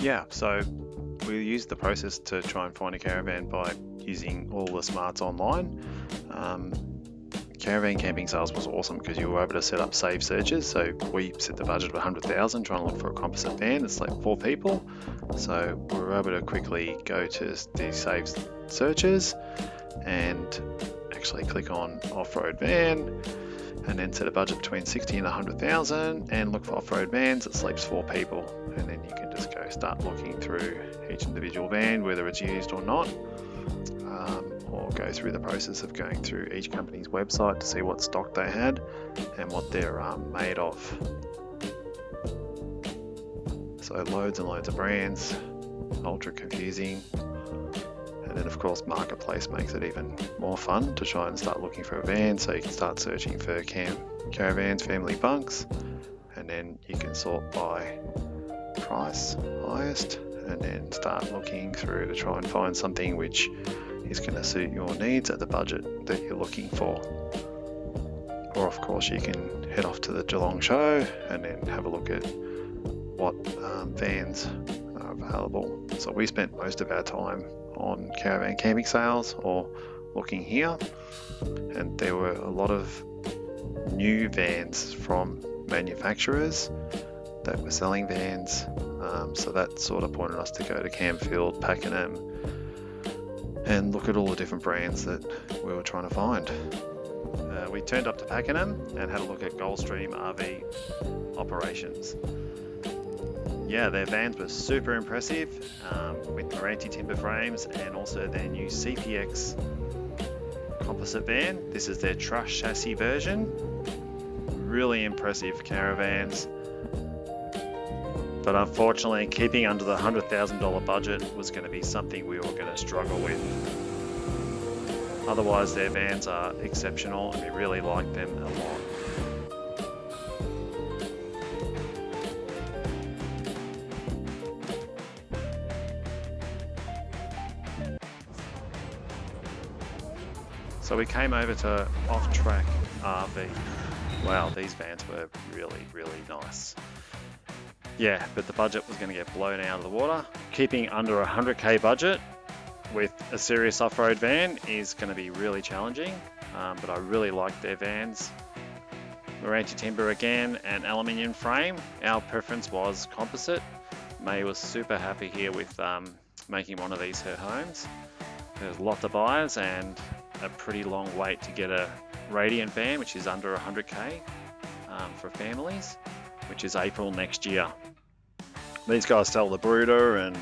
Yeah, so we use the process to try and find a caravan by using all the smarts online. Caravan camping sales was awesome because you were able to set up save searches. So we set the budget of 100,000 trying to look for a composite van. It's like 4 people. So we were able to quickly go to the save searches and actually click on off-road van and then set a budget between 60 and 100,000 and look for off-road vans that sleeps 4 people. And then you can just go start looking through each individual van, whether it's used or not. Or go through the process of going through each company's website to see what stock they had and what they're made of. So loads and loads of brands, ultra confusing. And then of course Marketplace makes it even more fun to try and start looking for a van. So you can start searching for caravans, family bunks, and then you can sort by price, highest, and then start looking through to try and find something which is going to suit your needs at the budget that you're looking for. Or of course you can head off to the Geelong show and then have a look at what vans are available. So we spent most of our time on caravan camping sales or looking here, and there were a lot of new vans from manufacturers that were selling vans, so that sort of pointed us to go to Campfield, Pakenham, and look at all the different brands that we were trying to find. We turned up to Pakenham and had a look at Goldsteam RV operations. Yeah, their vans were super impressive with Meranti timber frames and also their new CPX composite van. This is their truss chassis version. Really impressive caravans. But unfortunately, keeping under the $100,000 budget was going to be something we were going to struggle with. Otherwise, their vans are exceptional and we really like them a lot. So we came over to Off Track RV. Wow, these vans were really, really nice. Yeah, but the budget was going to get blown out of the water. Keeping under a 100k budget with a serious off-road van is going to be really challenging, but I really like their vans. Meranti timber again and aluminium frame. Our preference was composite. May was super happy here with making one of these her homes. There's lots of buyers and a pretty long wait to get a Radiant van, which is under 100k for families, which is April next year. These guys sell the Brooder and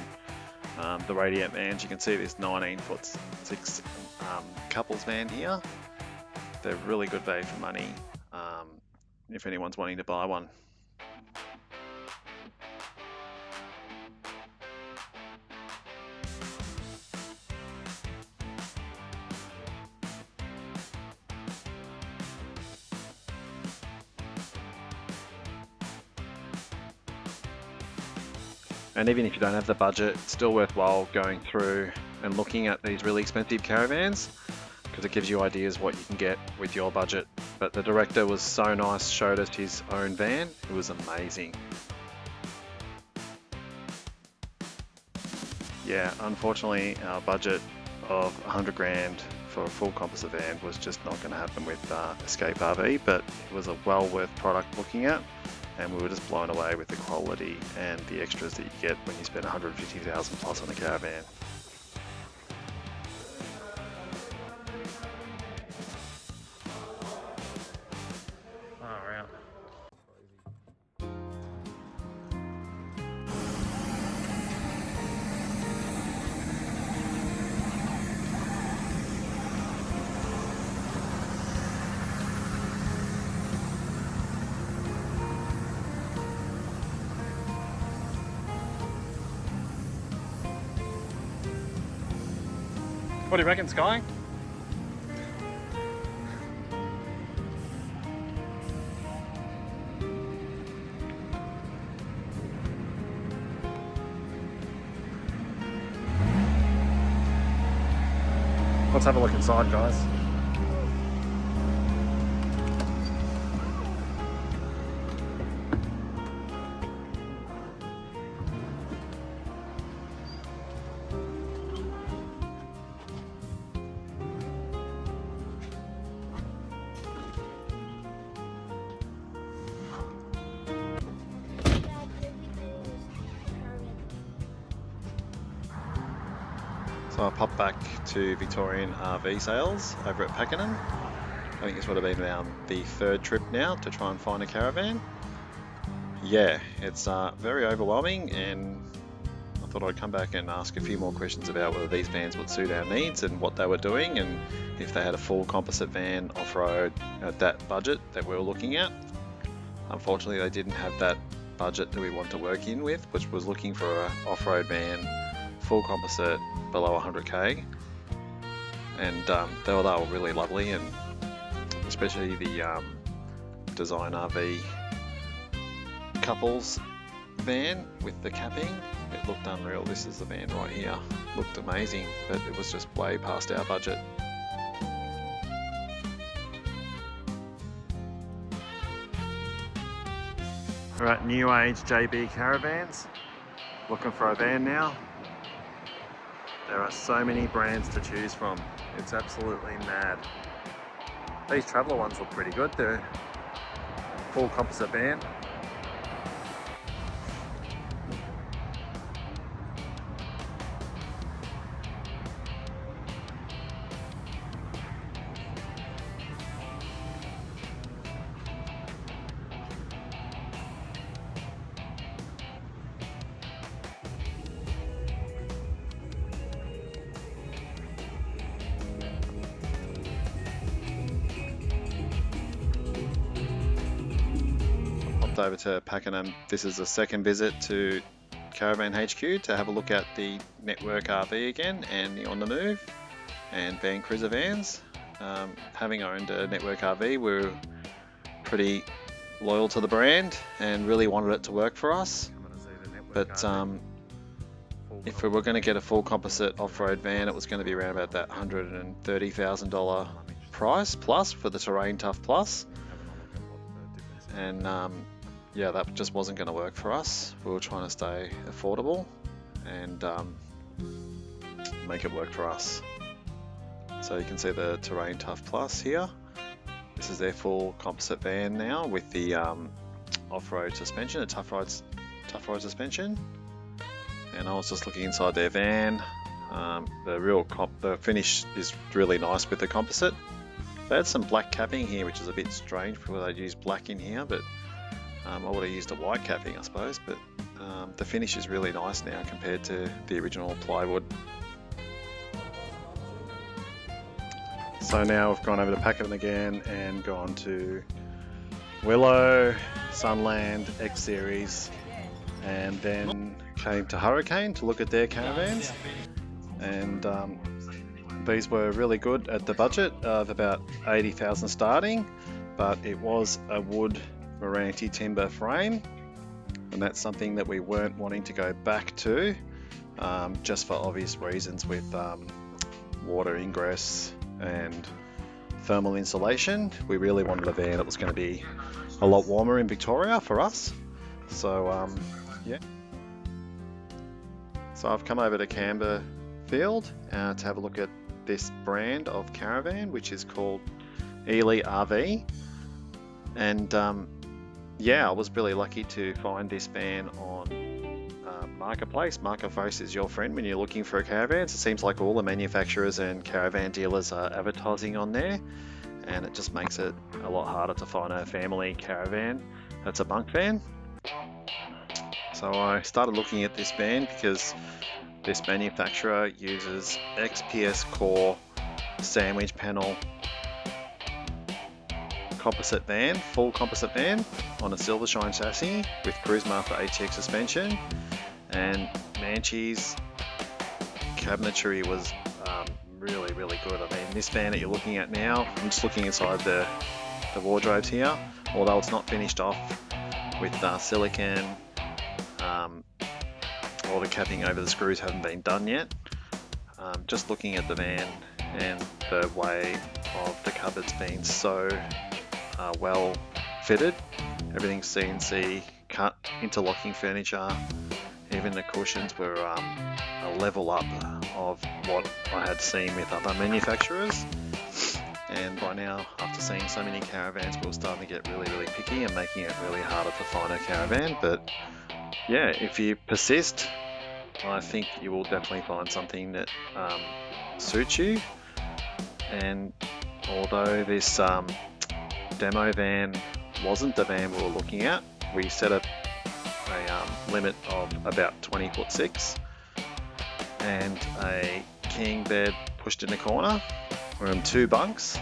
the Radiant vans. You can see this 19'6" couples van here. They're really good value for money if anyone's wanting to buy one. And even if you don't have the budget, it's still worthwhile going through and looking at these really expensive caravans because it gives you ideas what you can get with your budget. But the director was so nice, showed us his own van. It was amazing. Yeah, unfortunately our budget of 100 grand for a full composite van was just not going to happen with Escape RV, but it was a well worth product looking at. And we were just blown away with the quality and the extras that you get when you spend 150,000 plus on a caravan. What do you reckon, Sky? Let's have a look inside, guys. So I popped back to Victorian RV sales over at Pakenham. I think this would have been the third trip now to try and find a caravan. Yeah, it's very overwhelming, and I thought I'd come back and ask a few more questions about whether these vans would suit our needs and what they were doing, and if they had a full composite van off-road at that budget that we were looking at. Unfortunately, they didn't have that budget that we want to work in with, which was looking for an off-road van, full composite, below 100k. And they were really lovely, and especially the Design RV couples van with the capping. It looked unreal. This is the van right here. Looked amazing, but it was just way past our budget. We're at New Age JB Caravans, looking for a van now. There are so many brands to choose from. It's absolutely mad. These Traveller ones look pretty good. They're a full composite van. Over to Pakenham. This is the second visit to Caravan HQ to have a look at the Network RV again, and the On The Move and Van Cruiser vans. Having owned a Network RV, we're pretty loyal to the brand and really wanted it to work for us. But if we were going to get a full composite off-road van, it was going to be around about that $130,000 price plus for the Terrain Tough Plus. And yeah, that just wasn't going to work for us. We were trying to stay affordable and make it work for us. So you can see the Terrain Tough Plus here. This is their full composite van now with the off-road suspension, a tough ride suspension. And I was just looking inside their van. The finish is really nice with the composite. They had some black capping here, which is a bit strange for where they'd use black in here, but I would have used a white capping, I suppose. But the finish is really nice now compared to the original plywood. So now we've gone over to Pakenham again and gone to Willow, Sunland, X Series, and then came to Hurricane to look at their caravans. And these were really good at the budget of about $80,000 starting, but it was a wood Meranti timber frame, and that's something that we weren't wanting to go back to, just for obvious reasons with water ingress and thermal insulation. We really wanted a van that was going to be a lot warmer in Victoria for us. So yeah. So I've come over to Camberfield to have a look at this brand of caravan, which is called ELE RV. And yeah, I was really lucky to find this van on Marketplace. Marketplace is your friend when you're looking for a caravan. So it seems like all the manufacturers and caravan dealers are advertising on there, and it just makes it a lot harder to find a family caravan that's a bunk van. So I started looking at this van because this manufacturer uses XPS core sandwich panel composite van, full composite van on a Silvershine chassis with Cruisemaster ATX suspension, and Manchi's cabinetry was really good. I mean, this van that you're looking at now, I'm just looking inside the wardrobes here, although it's not finished off with silicone, all the capping over the screws haven't been done yet. Just looking at the van and the way of the cupboards being so well fitted, everything's CNC cut, interlocking furniture, even the cushions were a level up of what I had seen with other manufacturers. And by now, after seeing so many caravans, we were starting to get really picky and making it really harder to find a caravan. But yeah, if you persist I think you will definitely find something that suits you. And although this demo van wasn't the van we were looking at, we set up a limit of about 20'6" and a king bed pushed in the corner. We're on 2 bunks.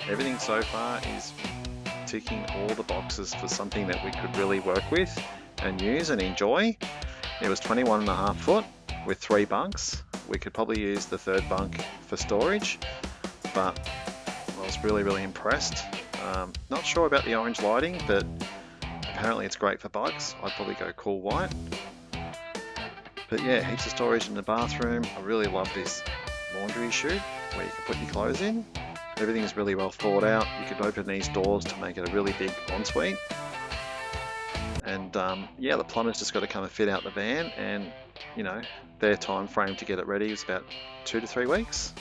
Everything so far is ticking all the boxes for something that we could really work with and use and enjoy. It was 21.5 foot with 3 bunks. We could probably use the 3rd bunk for storage, but I was really impressed. Not sure about the orange lighting, but apparently it's great for bikes. I'd probably go cool white. But yeah, heaps of storage in the bathroom. I really love this laundry chute where you can put your clothes in. Everything is really well thought out. You could open these doors to make it a really big ensuite. And yeah, the plumber's just got to come and fit out the van, and you know, their time frame to get it ready is about 2 to 3 weeks,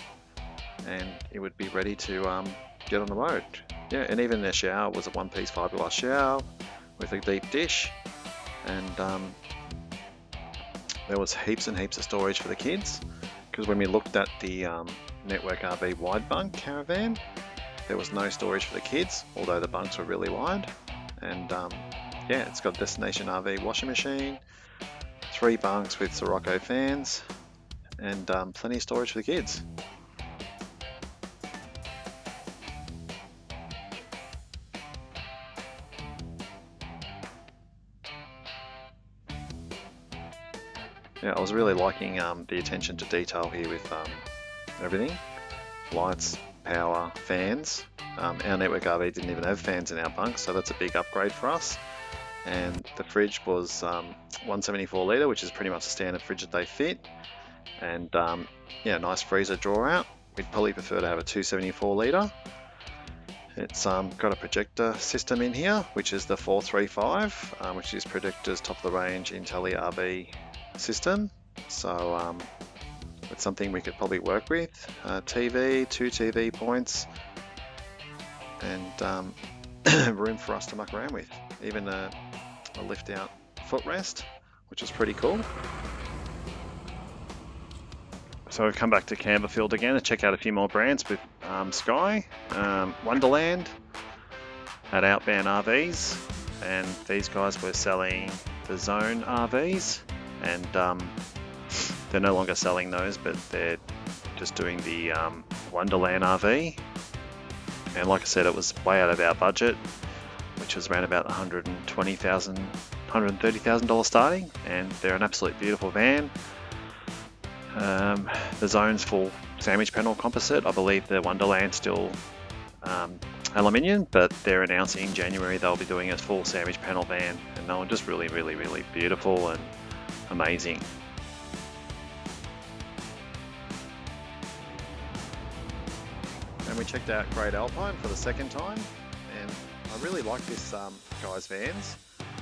and it would be ready to get on the road. Yeah, and even their shower was a 1-piece fiberglass shower with a deep dish, and there was heaps and heaps of storage for the kids, because when we looked at the Network RV wide bunk caravan, there was no storage for the kids, although the bunks were really wide. And yeah, it's got Destination RV washing machine, 3 bunks with Sirocco fans, and plenty of storage for the kids. Yeah, I was really liking the attention to detail here with everything. Lights, power, fans. Our Network RV didn't even have fans in our bunk, so that's a big upgrade for us. And the fridge was 174 litre, which is pretty much the standard fridge that they fit. And yeah, nice freezer drawer out. We'd probably prefer to have a 274 litre. It's got a projector system in here, which is the 435, which is Predictor's top of the range ELE RV system. So it's something we could probably work with. TV, 2 TV points, and room for us to muck around with. Even a lift out footrest, which is pretty cool. So we've come back to Campbellfield again to check out a few more brands with Sky, Wonderland at Outbound RVs, and these guys were selling the Zone RVs, and they're no longer selling those, but they're just doing the Wonderland RV. And like I said, it was way out of our budget, which was around about $120,000, $130,000 starting, and they're an absolute beautiful van. The Zone's full sandwich panel composite. I believe the Wonderland's still aluminium, but they're announcing in January they'll be doing a full sandwich panel van, and they were just really beautiful and amazing. And we checked out Great Alpine for the 2nd time, and I really like this guy's vans.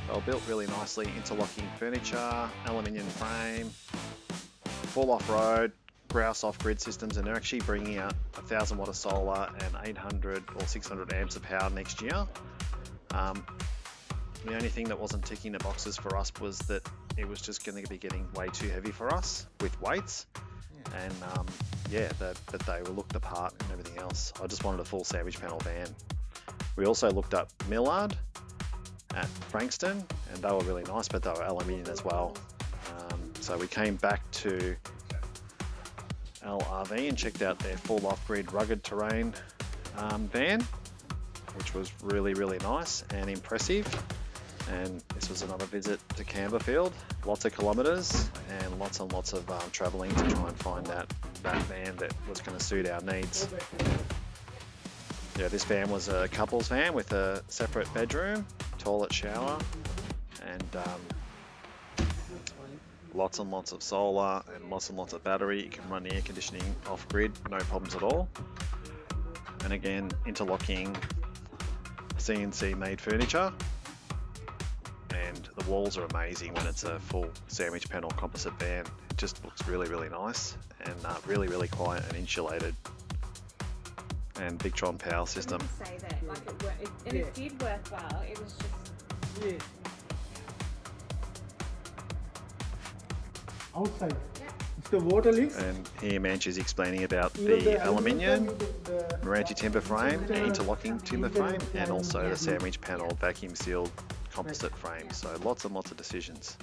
They were built really nicely, interlocking furniture, aluminium frame, full off-road, grouse off-grid systems, and they're actually bringing out 1,000 watt of solar and 800 or 600 amps of power next year. The only thing that wasn't ticking the boxes for us was that it was just going to be getting way too heavy for us with weights, and yeah, that they were looked apart and everything else. I just wanted a full sandwich panel van. We also looked up Millard at Frankston, and they were really nice, but they were aluminium as well. So we came back to ELE RV and checked out their full off-grid rugged terrain van, which was really nice and impressive. And this was another visit to Campbellfield, lots of kilometres and lots of travelling to try and find that van that was going to suit our needs. Yeah, this van was a couple's van with a separate bedroom, toilet, shower, and lots and lots of solar and lots of battery. You can run the air conditioning off grid, no problems at all. And again, interlocking CNC made furniture, and the walls are amazing when it's a full sandwich panel composite van. It just looks really nice, and really quiet and insulated. And Victron power system. Say that, like it worked, and it did work well. It was just. Yeah. outside. If the water leaks, And here Manch is explaining about the aluminium, Meranti timber frame, the interlocking timber frame, and also the sandwich panel vacuum sealed composite frame. So lots and lots of decisions.